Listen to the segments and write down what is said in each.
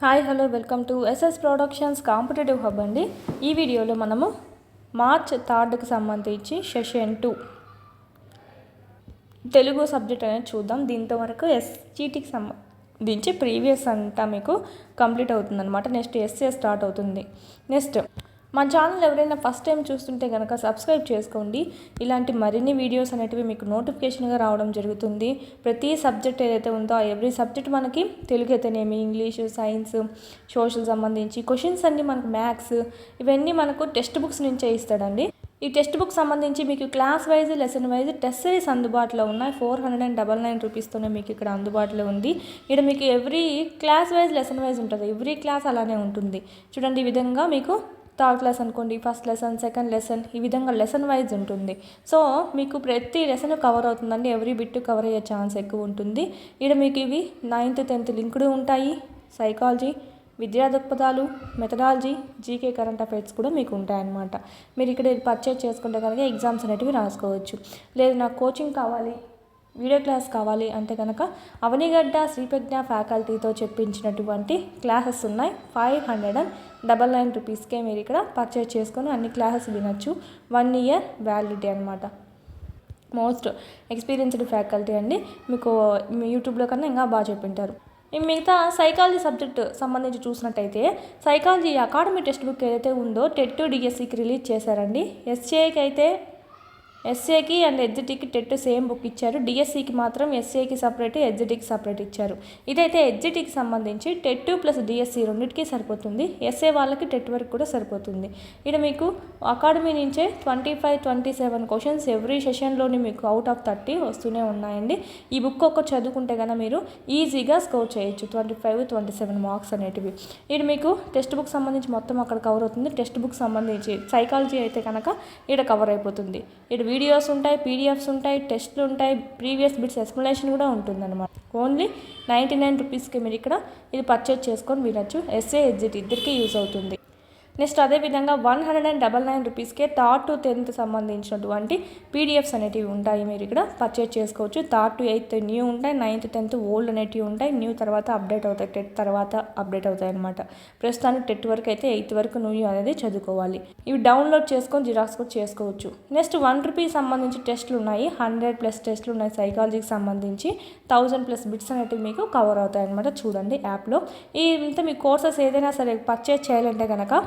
Hi hello welcome to SS productions competitive hub అండి. ఈ వీడియోలో మనము మార్చ్ 3కి సంబంధించి సెషన్ 2 తెలుగు సబ్జెక్ట్ అనేది చూద్దాం. దీంతో వరకు ఎస్జిటికి సంబంధించి ప్రీవియస్ అంతా మీకు కంప్లీట్ అవుతుందన్నమాట. నెక్స్ట్ ఎస్ఏ స్టార్ట్ అవుతుంది. నెక్స్ట్ మన ఛానల్ ఎవరైనా ఫస్ట్ టైం చూస్తుంటే కనుక సబ్స్క్రైబ్ చేసుకోండి. ఇలాంటి మరిన్ని వీడియోస్ అనేటివి మీకు నోటిఫికేషన్గా రావడం జరుగుతుంది. ప్రతి సబ్జెక్ట్ ఏదైతే ఉందో ఎవ్రీ సబ్జెక్ట్ మనకి తెలుగు అయితేనేమి, ఇంగ్లీషు, సైన్స్, సోషల్ సంబంధించి క్వశ్చన్స్ అన్నీ మనకు మ్యాథ్స్ ఇవన్నీ మనకు టెక్స్ట్ బుక్స్ నుంచే ఇస్తాడండి. ఈ టెక్స్ట్ బుక్ సంబంధించి మీకు class wise, lesson wise test series అందుబాటులో ఉన్నాయి. 499 రూపీస్తోనే మీకు ఇక్కడ అందుబాటులో ఉంది. ఇక్కడ మీకు every class wise, lesson wise ఉంటుంది. ఎవ్రీ క్లాస్ అలానే ఉంటుంది. చూడండి, ఈ విధంగా మీకు థర్డ్ క్లాస్ అనుకోండి, ఫస్ట్ లెసన్, సెకండ్ లెసన్, ఈ విధంగా లెసన్ వైజ్ ఉంటుంది. సో మీకు ప్రతి లెసన్ కవర్ అవుతుందండి. ఎవ్రీ బిట్ కవర్ అయ్యే ఛాన్స్ ఎక్కువ ఉంటుంది. ఇక్కడ మీకు ఇవి 9th 10th లింక్డ్ ఉంటాయి. సైకాలజీ, విద్యా దృక్పథాలు, మెథడాలజీ, జీకే, కరెంట్ అఫైర్స్ కూడా మీకు ఉంటాయన్నమాట. మీరు ఇక్కడ పర్చేజ్ చేసుకుంటే కనుక ఎగ్జామ్స్ అనేటివి రాసుకోవచ్చు. లేదు నాకు కోచింగ్ కావాలి, వీడియో క్లాస్ కావాలి అంటే కనుక అవనిగడ్డ శ్రీప్రజ్ఞ ఫ్యాకల్టీతో చెప్పించినటువంటి క్లాసెస్ ఉన్నాయి. 599 రూపీస్కే మీరు ఇక్కడ పర్చేజ్ చేసుకొని అన్ని క్లాసెస్ వినొచ్చు. 1 year వ్యాలిడిటీ అనమాట. మోస్ట్ ఎక్స్పీరియన్స్డ్ ఫ్యాకల్టీ అండి. మీకు యూట్యూబ్లో కన్నా ఇంకా బాగా చెప్పింటారు. మిగతా సైకాలజీ సబ్జెక్ట్ సంబంధించి చూసినట్టయితే సైకాలజీ అకాడమీ టెక్స్ట్ బుక్ ఏదైతే ఉందో టెట్ డిఎస్సికి రిలీజ్ చేశారండి. ఎస్ఏకి అయితే ఎస్ఏకి అండ్ ఎస్జిటికి టెట్ సేమ్ బుక్ ఇచ్చారు. డిఎస్సికి మాత్రం ఎస్ఏకి సపరేట్, ఎస్జిటికి సపరేట్ ఇచ్చారు. ఇదైతే ఎస్జిటికి సంబంధించి టెట్ ప్లస్ డిఎస్సి రెండింటికి సరిపోతుంది. ఎస్ఏ వాళ్ళకి టెట్ వరకు కూడా సరిపోతుంది. ఇక్కడ మీకు అకాడమీ నుంచే 25-27 క్వశ్చన్స్ ఎవ్రీ సెషన్లోని మీకు అవుట్ ఆఫ్ 30 వస్తూనే ఉన్నాయండి. ఈ బుక్ ఒక్క చదువుకుంటే కనుక మీరు ఈజీగా స్కోర్ చేయొచ్చు 25-27 మార్క్స్ అనేటివి. ఇది మీకు టెక్స్ట్ బుక్ సంబంధించి మొత్తం అక్కడ కవర్ అవుతుంది. టెక్స్ట్ బుక్ సంబంధించి సైకాలజీ అయితే కనుక ఇక్కడ కవర్ అయిపోతుంది. ఇక్కడ వీడియోస్ ఉంటాయి, పీడిఎఫ్స్ ఉంటాయి, టెస్ట్లు ఉంటాయి, ప్రీవియస్ బిట్స్ ఎక్స్ప్లెనేషన్ కూడా ఉంటుందన్నమాట. ఓన్లీ 99 రూపీస్కి మీరు ఇక్కడ ఇది పర్చేజ్ చేసుకొని వినొచ్చు. ఎస్ఏ, ఎస్జిటి ఇద్దరికీ యూజ్ అవుతుంది. నెక్స్ట్ అదేవిధంగా 199 రూపీస్కే థర్డ్ టు 10th సంబంధించినటువంటి పీడిఎఫ్స్ అనేటివి ఉంటాయి. మీరు ఇక్కడ పర్చేజ్ చేసుకోవచ్చు. థర్డ్ టు 8th న్యూ ఉంటాయి, 9th 10th ఓల్డ్ అనేటివి ఉంటాయి. న్యూ తర్వాత అప్డేట్ అవుతాయి, టెట్ తర్వాత అప్డేట్ అవుతాయి అనమాట. ప్రస్తుతానికి టెట్ వరకు అయితే 8th వరకు న్యూ అనేది చదువుకోవాలి. ఇవి డౌన్లోడ్ చేసుకొని జిరాక్స్ కూడా చేసుకోవచ్చు. నెక్స్ట్ 1 రూపీ సంబంధించి టెస్ట్లు ఉన్నాయి. 100+ టెస్ట్లు ఉన్నాయి. సైకాలజీకి సంబంధించి 1000+ బిట్స్ అనేటివి మీకు కవర్ అవుతాయి అనమాట. చూడండి యాప్లో. ఇంత మీ కోర్సెస్ ఏదైనా సరే పర్చేజ్ చేయాలంటే కనుక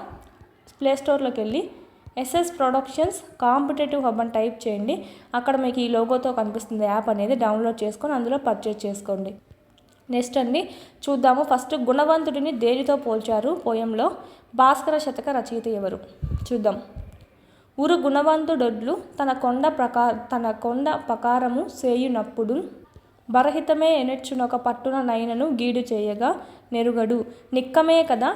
ప్లేస్టోర్లోకి వెళ్ళి ఎస్ఎస్ ప్రొడక్షన్స్ కాంపిటేటివ్ హబ్ అని టైప్ చేయండి. అక్కడ మీకు ఈ లోగోతో కనిపిస్తుంది యాప్ అనేది. డౌన్లోడ్ చేసుకొని అందులో పర్చేజ్ చేసుకోండి. నెక్స్ట్ అండి చూద్దాము. ఫస్ట్ గుణవంతుడిని దేనితో పోల్చారు పోయంలో? భాస్కర శతక రచయిత ఎవరు చూద్దాం. ఊరు గుణవంతుడొడ్లు తన కొండ ప్రకారము సేయునప్పుడు బరహితమే ఎనెచ్చునొక పట్టున నైనను గీడు చేయగా నెరుగడు నిక్కమే కదా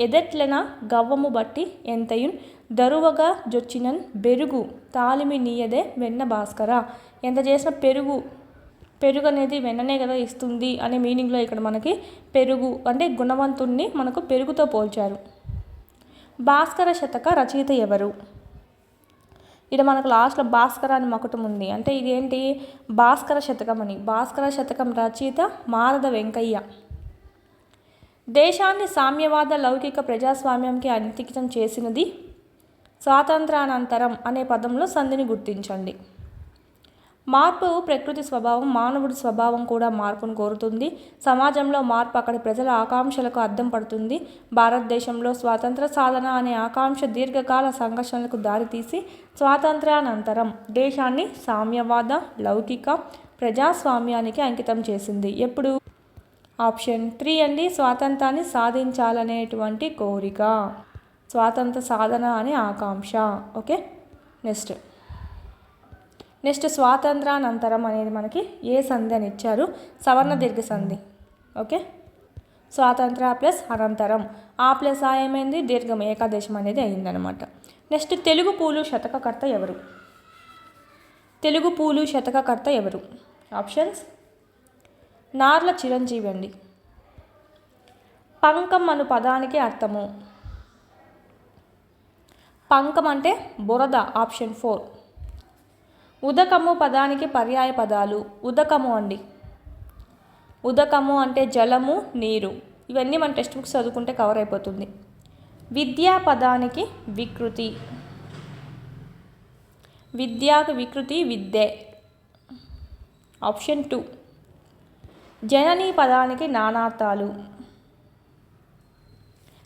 ఎదెట్లెన గవ్వము బట్టి ఎంతయున్ దరువగా జొచ్చినన్ బెరుగు తాలిమి నీయదే వెన్న భాస్కర. ఎంత చేసిన పెరుగు అనేది వెన్ననే కదా ఇస్తుంది అనే మీనింగ్లో ఇక్కడ మనకి పెరుగు అంటే గుణవంతుణ్ణి మనకు పెరుగుతో పోల్చారు. భాస్కర శతక రచయిత ఎవరు? ఇక్కడ మనకు లాస్ట్లో భాస్కర అని మకుటం ఉంది. అంటే ఇదేంటి? భాస్కర శతకం అని. భాస్కర శతకం రచయిత మారద వెంకయ్య. దేశాన్ని సామ్యవాద లౌకిక ప్రజాస్వామ్యంకి అంకితం చేసినది? స్వాతంత్రానంతరం అనే పదంలో సంధిని గుర్తించండి. మార్పు ప్రకృతి స్వభావం, మానవుడి స్వభావం కూడా మార్పును కోరుతుంది. సమాజంలో మార్పు అక్కడి ప్రజల ఆకాంక్షలకు అద్దం పడుతుంది. భారతదేశంలో స్వాతంత్ర సాధన అనే ఆకాంక్ష దీర్ఘకాల సంఘర్షణలకు దారితీసి స్వాతంత్రానంతరం దేశాన్ని సామ్యవాద లౌకిక ప్రజాస్వామ్యానికి అంకితం చేసింది. ఎప్పుడు? ఆప్షన్ 3 అండి. స్వాతంత్రాన్ని సాధించాలనేటువంటి కోరిక, స్వాతంత్ర సాధన అనే ఆకాంక్ష. ఓకే. నెక్స్ట్ స్వాతంత్రానంతరం అనేది మనకి ఏ సంధి అని ఇచ్చారు? సవర్ణ దీర్ఘ సంధి. ఓకే. స్వాతంత్ర ప్లస్ అనంతరం ఆ ప్లస్ ఆ ఏమైంది? దీర్ఘం ఏకాదేశం అనేది అయిందనమాట. నెక్స్ట్ తెలుగు పూలు శతకకర్త ఎవరు? తెలుగు పూలు శతకకర్త ఎవరు? ఆప్షన్స్ నార్ల చిరంజీవి అండి. పంకం అను పదానికి అర్థము? పంకం అంటే బురద. ఆప్షన్ 4. ఉదకము పదానికి పర్యాయ పదాలు? ఉదకము అండి. ఉదకము అంటే జలము, నీరు. ఇవన్నీ మన టెక్స్ట్ బుక్స్ చదువుకుంటే కవర్ అయిపోతుంది. విద్యా పదానికి వికృతి. విద్యాకు వికృతి విద్యే. ఆప్షన్ 2. జనని పదానికి నానార్థాలు.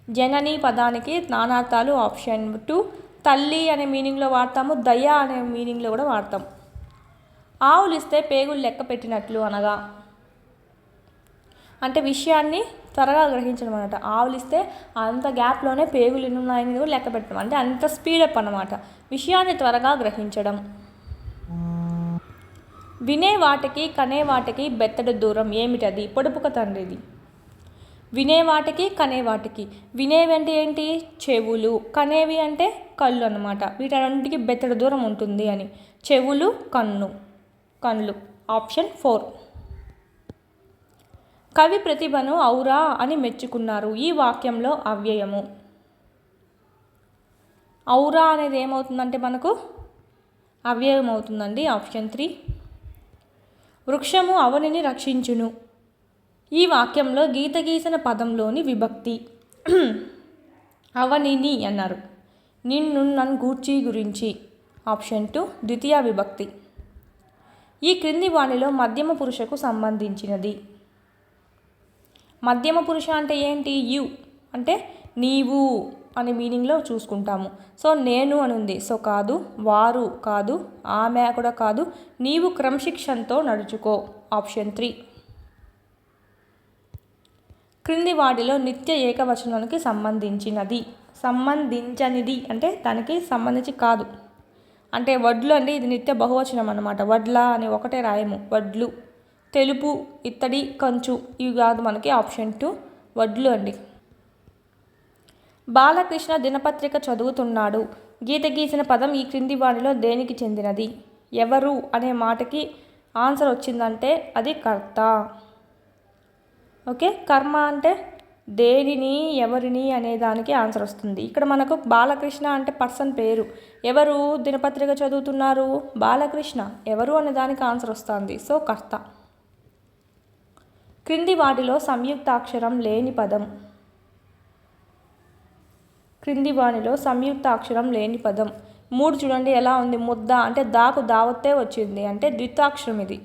జనని పదానికి నానార్థాలు. ఆప్షన్ 2. తల్లి అనే మీనింగ్లో వాడతాము, దయ అనే మీనింగ్లో కూడా వాడతాం. ఆవులిస్తే పేగులు లెక్క పెట్టినట్లు అనగా, అంటే విషయాన్ని త్వరగా గ్రహించడం అనమాట. ఆవులిస్తే అంత గ్యాప్లోనే పేగులు ఎన్ని ఉన్నాయని కూడా లెక్క పెట్టడం, అంటే అంత స్పీడప్ అన్నమాట, విషయాన్ని త్వరగా గ్రహించడం. వినే వాటికి కనే వాటికి బెత్తడి దూరం ఏమిటది? పొడుపుక తండ్రిది. వినేవాటికి కనేవాటికి. వినేవి అంటే ఏంటి? చెవులు. కనేవి అంటే కళ్ళు అన్నమాట. వీటన్నింటికి బెత్తడి దూరం ఉంటుంది అని. చెవులు, కళ్ళు. ఆప్షన్ 4. కవి ప్రతిభను ఔరా అని మెచ్చుకున్నారు. ఈ వాక్యంలో అవ్యయము. ఔరా అనేది ఏమవుతుందంటే మనకు అవ్యయం అవుతుందండి. ఆప్షన్ 3. వృక్షము అవనిని రక్షించును. ఈ వాక్యంలో గీత గీసిన పదంలోని విభక్తి. అవనిని అన్నారు. నిన్ను నన్ను గూర్చి గురించి. ఆప్షన్ 2 ద్వితీయ విభక్తి. ఈ క్రింది వాణిలో మధ్యమ పురుషకు సంబంధించినది. మధ్యమ పురుష అంటే ఏంటి? యు అంటే నీవు అనే మీనింగ్లో చూసుకుంటాము. సో నేను అని ఉంది, సో కాదు. వారు కాదు, ఆమె కూడా కాదు. నీవు క్రమశిక్షణతో నడుచుకో. ఆప్షన్ 3. క్రింది వాటిలో నిత్య ఏకవచనానికి సంబంధించనిది అంటే దానికి సంబంధించి కాదు. అంటే వడ్లు అండి, ఇది నిత్య బహువచనం అన్నమాట. వడ్ల అని ఒకటే రాయము. వడ్లు. తెలుపు, ఇత్తడి, కంచు ఇవి కాదు మనకి. ఆప్షన్ 2 వడ్లు అండి. బాలకృష్ణ దినపత్రిక చదువుతున్నాడు. గీత గీసిన పదం ఈ క్రింది వాటిలో దేనికి చెందినది? ఎవరు అనే మాటకి ఆన్సర్ వచ్చిందంటే అది కర్త. ఓకే, కర్మ అంటే దేనిని ఎవరిని అనే దానికి ఆన్సర్ వస్తుంది. ఇక్కడ మనకు బాలకృష్ణ అంటే పర్సన్ పేరు. ఎవరు దినపత్రిక చదువుతున్నారు? బాలకృష్ణ. ఎవరు అనే దానికి ఆన్సర్ వస్తుంది, సో కర్త. క్రింది వాటిలో సంయుక్తాక్షరం లేని పదం. క్రింది వాటిలో సంయుక్తాక్షరం లేని పదం 3 చూడండి ఎలా ఉంది. ముద్ద అంటే దాకు దావత్తే వచ్చింది, అంటే ద్వితాక్షరం ఇది.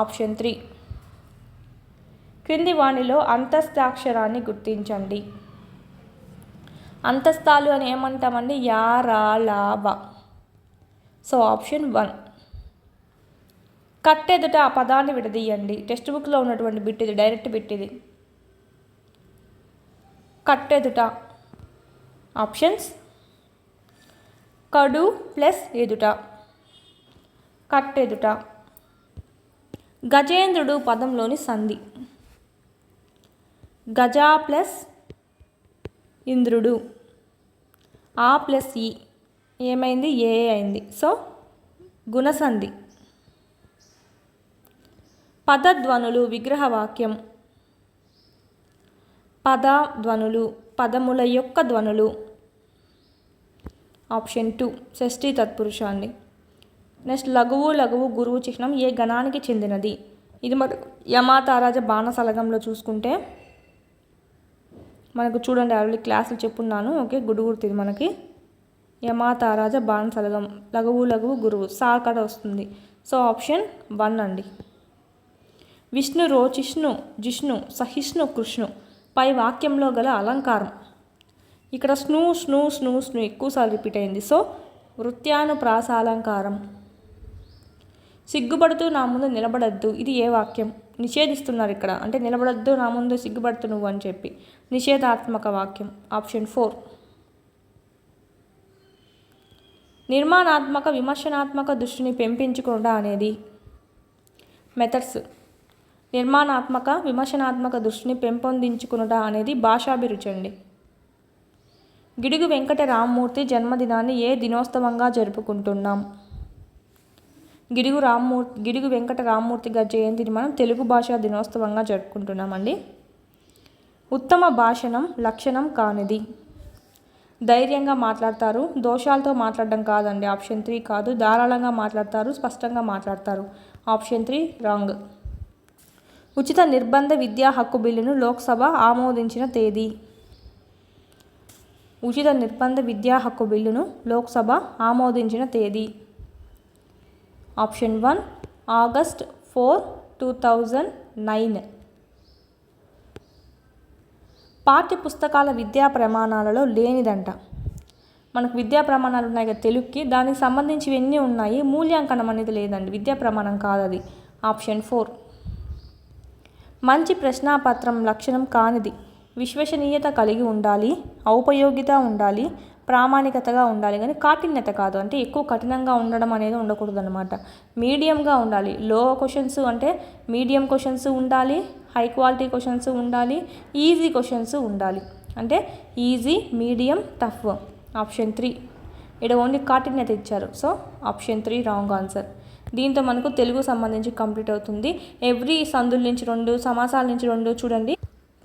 ఆప్షన్ 3. క్రింది వాణిలో అంతస్తాక్షరాన్ని గుర్తించండి. అంతస్తాలు అని ఏమంటామండి? యా, రా, లా, బ. So option 1. కట్టెదుట ఆ పదాన్ని విడదీయండి. టెక్స్ట్ బుక్లో ఉన్నటువంటి బిట్ ఇది, డైరెక్ట్ బిట్ ఇది. కట్టెదుట. ఆప్షన్స్: కడు ప్లస్ ఎదుట. కట్టెదుట. గజేంద్రుడు పదంలోని సంధి. గజ ప్లస్ ఇంద్రుడు. ఆ ప్లస్ ఈ ఏమైంది? ఏ అయింది. సో గుణసంధి. పదధ్వనులు విగ్రహవాక్యం. పదధ్వనులు పదముల యొక్క ధ్వనులు. ఆప్షన్ 2 షష్ఠీ తత్పురుష అండి. నెక్స్ట్ లఘువు గురువు చిహ్నం ఏ గణానికి చెందినది? ఇది మన యమాతారాజ బాణసలగంలో చూసుకుంటే మనకు చూడండి, ఆల్రెడీ క్లాసులు చెప్పున్నాను. ఓకే, గుర్తు ఇది మనకి. యమాతారాజ బాణసలగం లఘువు గురువు సాకడ వస్తుంది. సో ఆప్షన్ 1 అండి. విష్ణు రోచిష్ణు జిష్ణు సహిష్ణు కృష్ణు పై వాక్యంలో గల అలంకారం. ఇక్కడ స్ను ఎక్కువసార్లు రిపీట్ అయింది. సో వృత్యానుప్రాసాలంకారం. సిగ్గుపడుతూ నా ముందు నిలబడద్దు. ఇది ఏ వాక్యం? నిషేధిస్తున్నారు ఇక్కడ, అంటే నిలబడద్దు నా ముందు, సిగ్గుపడుతూ నువ్వు అని చెప్పి. నిషేధాత్మక వాక్యం. ఆప్షన్ 4. నిర్మాణాత్మక విమర్శనాత్మక దృష్టిని పెంపించుకోవడం అనేది మెథడ్స్. నిర్మాణాత్మక విమర్శనాత్మక దృష్టిని పెంపొందించుకునుట అనేది భాషాభిరుచి అండి. గిడుగు వెంకట రామ్మూర్తి జన్మదినాన్ని ఏ దినోత్సవంగా జరుపుకుంటున్నాం? గిడుగు వెంకట రామ్మూర్తి గారి జయంతిని మనం తెలుగు భాషా దినోత్సవంగా జరుపుకుంటున్నామండి. ఉత్తమ భాషణం లక్షణం కానిది. ధైర్యంగా మాట్లాడతారు, దోషాలతో మాట్లాడడం కాదండి. ఆప్షన్ 3 కాదు. ధారాళంగా మాట్లాడతారు, స్పష్టంగా మాట్లాడతారు. Option 3 wrong. ఉచిత నిర్బంధ విద్యా హక్కు బిల్లును లోక్సభ ఆమోదించిన తేదీ. ఉచిత నిర్బంధ విద్యా హక్కు బిల్లును లోక్సభ ఆమోదించిన తేదీ. Option 1 August 4, 2009. పాఠ్య పుస్తకాల విద్యా ప్రమాణాలలో లేనిదంట. మనకు విద్యా ప్రమాణాలు ఉన్నాయి కదా తెలుగుకి, దానికి సంబంధించి ఇవన్నీ ఉన్నాయి, మూల్యాంకనం అనేది లేదండి, విద్యా ప్రమాణం కాదు అది. ఆప్షన్ 4. మంచి ప్రశ్నాపత్రం లక్షణం కానిది. విశ్వసనీయత కలిగి ఉండాలి, ఔపయోగిత ఉండాలి, ప్రామాణికతగా ఉండాలి, కానీ కాఠిన్యత కాదు, అంటే ఎక్కువ కఠినంగా ఉండడం అనేది ఉండకూడదు అనమాట. మీడియంగా ఉండాలి. లో క్వశ్చన్స్ అంటే మీడియం క్వశ్చన్స్ ఉండాలి, హై క్వాలిటీ క్వశ్చన్స్ ఉండాలి, ఈజీ క్వశ్చన్స్ ఉండాలి, అంటే ఈజీ, మీడియం, టఫ్. ఆప్షన్ 3. ఇక్కడ ఓన్లీ కాఠిన్యత ఇచ్చారు, సో ఆప్షన్ 3 రాంగ్ ఆన్సర్. దీంతో మనకు తెలుగు సంబంధించి కంప్లీట్ అవుతుంది. ఎవ్రీ సందుల నుంచి 2, సమాసాల నుంచి 2 చూడండి.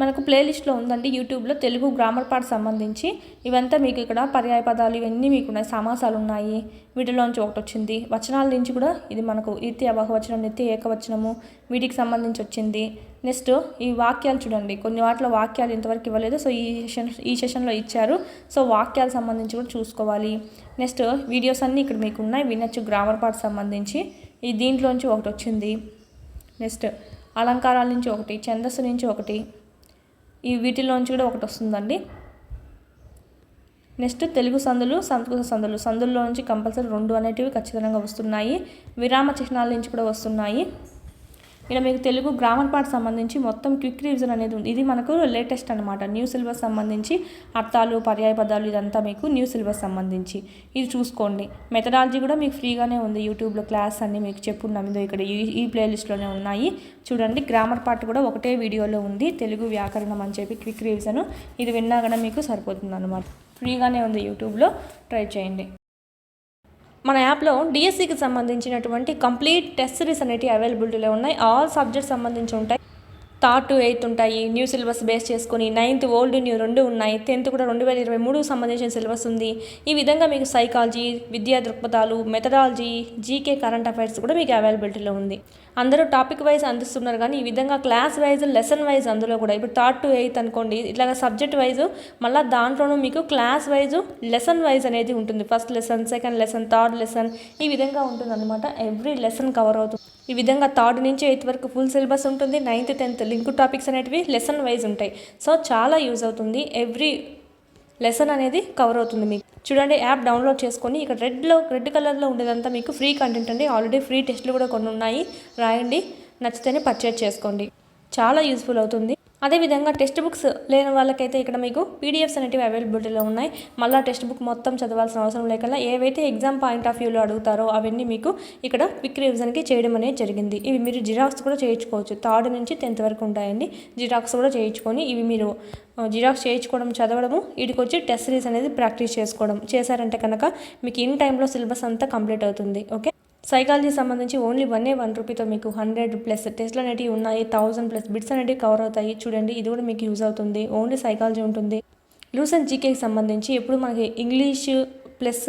మనకు ప్లేలిస్ట్లో ఉందండి యూట్యూబ్లో, తెలుగు గ్రామర్ పార్ట్ సంబంధించి ఇవంతా మీకు ఇక్కడ పర్యాయ పదాలు ఇవన్నీ మీకు ఉన్నాయి, సమాసాలు ఉన్నాయి, వీటిలోంచి ఒకటి వచ్చింది. వచనాల నుంచి కూడా ఇది మనకు నిత్య బహువచనం, నిత్య ఏకవచనము వీటికి సంబంధించి వచ్చింది. నెక్స్ట్ ఈ వాక్యాలు చూడండి, కొన్ని వాటిలో వాక్యాలు ఇంతవరకు ఇవ్వలేదు, సో ఈ సెషన్లో ఇచ్చారు, సో వాక్యాలు సంబంధించి కూడా చూసుకోవాలి. నెక్స్ట్ వీడియోస్ అన్నీ ఇక్కడ మీకు ఉన్నాయి, వినొచ్చు గ్రామర్ పార్ట్ సంబంధించి. ఈ దీంట్లోంచి ఒకటి వచ్చింది. నెక్స్ట్ అలంకారాల నుంచి ఒకటి, ఛందస్సు నుంచి ఒకటి, ఈ వీటిలోంచి కూడా ఒకటి వస్తుందండి. నెక్స్ట్ తెలుగు సందులు, సంస్కృత సందులు, సందుల్లో నుంచి కంపల్సరీ 2 అనేటివి ఖచ్చితంగా వస్తున్నాయి. విరామ చిహ్నాల నుంచి కూడా వస్తున్నాయి. ఇక్కడ మీకు తెలుగు గ్రామర్ పార్ట్ సంబంధించి మొత్తం క్విక్ రివిజన్ అనేది ఉంది. ఇది మనకు లేటెస్ట్ అనమాట, న్యూ సిలబస్ సంబంధించి అర్థాలు, పర్యాయ పదాలు ఇదంతా మీకు న్యూ సిలబస్ సంబంధించి ఇది చూసుకోండి. మెథడాలజీ కూడా మీకు ఫ్రీగానే ఉంది, యూట్యూబ్లో క్లాస్ అన్నీ మీకు చెప్పున్నాం, ఇదో ఇక్కడ ఈ ప్లేలిస్ట్లోనే ఉన్నాయి చూడండి. గ్రామర్ పార్ట్ కూడా ఒకటే వీడియోలో ఉంది, తెలుగు వ్యాకరణం అని చెప్పి క్విక్ రివిజన్, ఇది విన్నా కూడా మీకు సరిపోతుంది అనమాట. ఫ్రీగానే ఉంది, యూట్యూబ్లో ట్రై చేయండి. మన యాప్లో డిఎస్సికి సంబంధించినటువంటి కంప్లీట్ టెస్ట్ సిరీస్ అనేవి అవైలబిలిటీలో ఉన్నాయి. ఆల్ సబ్జెక్ట్స్ సంబంధించి ఉంటాయి. 3rd to 8th ఉంటాయి, న్యూ సిలబస్ బేస్ చేసుకొని. 9th ఓల్డ్ న్యూ 2 ఉన్నాయి. 10th కూడా 2023 సంబంధించిన సిలబస్ ఉంది. ఈ విధంగా మీకు సైకాలజీ, విద్యా దృక్పథాలు, మెథడాలజీ, జీకే, కరెంట్ అఫైర్స్ కూడా మీకు అవైలబిలిటీలో ఉంది. అందరూ టాపిక్ వైజ్ అందిస్తున్నారు, కానీ ఈ విధంగా క్లాస్ వైజ్, లెసన్ వైజ్ అందులో కూడా ఇప్పుడు 3rd to 8th అనుకోండి, ఇట్లాగా సబ్జెక్ట్ వైజ్, మళ్ళీ దాంట్లోనూ మీకు క్లాస్ వైజ్, లెసన్ వైజ్ అనేది ఉంటుంది. First lesson, second lesson, third lesson, ఈ విధంగా ఉంటుంది అనమాట. ఎవ్రీ లెసన్ కవర్ అవుతుంది. ఈ విధంగా 3rd నుంచి 8th వరకు ఫుల్ సిలబస్ ఉంటుంది. 9th, 10th లింక్ టాపిక్స్ అనేటివి లెసన్ వైజ్ ఉంటాయి. సో చాలా యూజ్ అవుతుంది. ఎవ్రీ లెసన్ అనేది కవర్ అవుతుంది మీకు. చూడండి, యాప్ డౌన్లోడ్ చేసుకొని ఇక్కడ రెడ్ కలర్లో ఉండేదంతా మీకు ఫ్రీ కంటెంట్ అండి. ఆల్రెడీ ఫ్రీ టెస్ట్లు కూడా కొన్ని ఉన్నాయి, రాయండి, నచ్చితేనే పర్చేజ్ చేసుకోండి, చాలా యూస్ఫుల్ అవుతుంది. అదేవిధంగా టెక్స్ట్ బుక్స్ లేని వాళ్ళకైతే ఇక్కడ మీకు పీడిఎఫ్స్ అనేటివి అవైలబిలిటీలో ఉన్నాయి. మళ్ళీ టెక్స్ట్ బుక్ మొత్తం చదవాల్సిన అవసరం లేకుండా ఏవైతే ఎగ్జామ్ పాయింట్ ఆఫ్ వ్యూలో అడుగుతారో అవన్నీ మీకు ఇక్కడ క్విక్ రివిజన్కి చేయడం అనేది జరిగింది. ఇవి మీరు జిరాక్స్ కూడా చేయించుకోవచ్చు. 3rd నుంచి 10th వరకు ఉంటాయండి. జిరాక్స్ కూడా చేయించుకొని ఇవి మీరు జిరాక్స్ చేయించుకోవడం, చదవడము, వీటికి వచ్చి టెస్ట్ సిరీస్ అనేది ప్రాక్టీస్ చేసుకోవడం చేశారంటే కనుక మీకు ఇన్ టైంలో సిలబస్ అంతా కంప్లీట్ అవుతుంది. ఓకే, సైకాలజీ సంబంధించి ఓన్లీ 1 రూపీతో మీకు 100+ టెస్ట్లు అనేటివి ఉన్నాయి. 1000+ బిట్స్ అనేటివి కవర్ అవుతాయి. చూడండి, ఇది కూడా మీకు యూజ్ అవుతుంది. ఓన్లీ సైకాలజీ ఉంటుంది. లూసెంట్ జీకేకి సంబంధించి ఎప్పుడు మనకి ఇంగ్లీష్ ప్లస్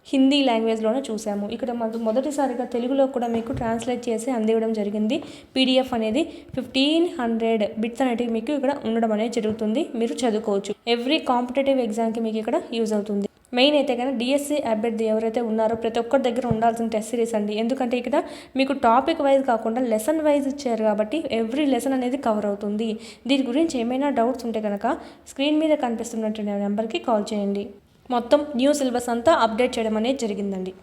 హిందీ లాంగ్వేజ్లోనే చూసాము. ఇక్కడ మనకు మొదటిసారిగా తెలుగులో కూడా మీకు ట్రాన్స్లేట్ చేసి అందివ్వడం జరిగింది. పీడిఎఫ్ అనేది 1500 బిట్స్ అనేటివి మీకు ఇక్కడ ఉండడం అనేది జరుగుతుంది. మీరు చదువుకోవచ్చు. ఎవ్రీ కాంపిటేటివ్ ఎగ్జామ్కి మీకు ఇక్కడ యూజ్ అవుతుంది. మెయిన్ అయితే కనుక డిఎస్సి అభ్యర్థి ఎవరైతే ఉన్నారో ప్రతి ఒక్కరి దగ్గర ఉండాల్సిన టెస్ట్ సిరీస్ అండి. ఎందుకంటే ఇక్కడ మీకు టాపిక్ వైజ్ కాకుండా లెసన్ వైజ్ ఇచ్చారు కాబట్టి ఎవ్రీ లెసన్ అనేది కవర్ అవుతుంది. దీని గురించి ఏమైనా డౌట్స్ ఉంటే కనుక స్క్రీన్ మీద కనిపిస్తున్నటువంటి నెంబర్కి కాల్ చేయండి. మొత్తం న్యూ సిలబస్ అంతా అప్డేట్ చేయడం అనేది జరిగిందండి.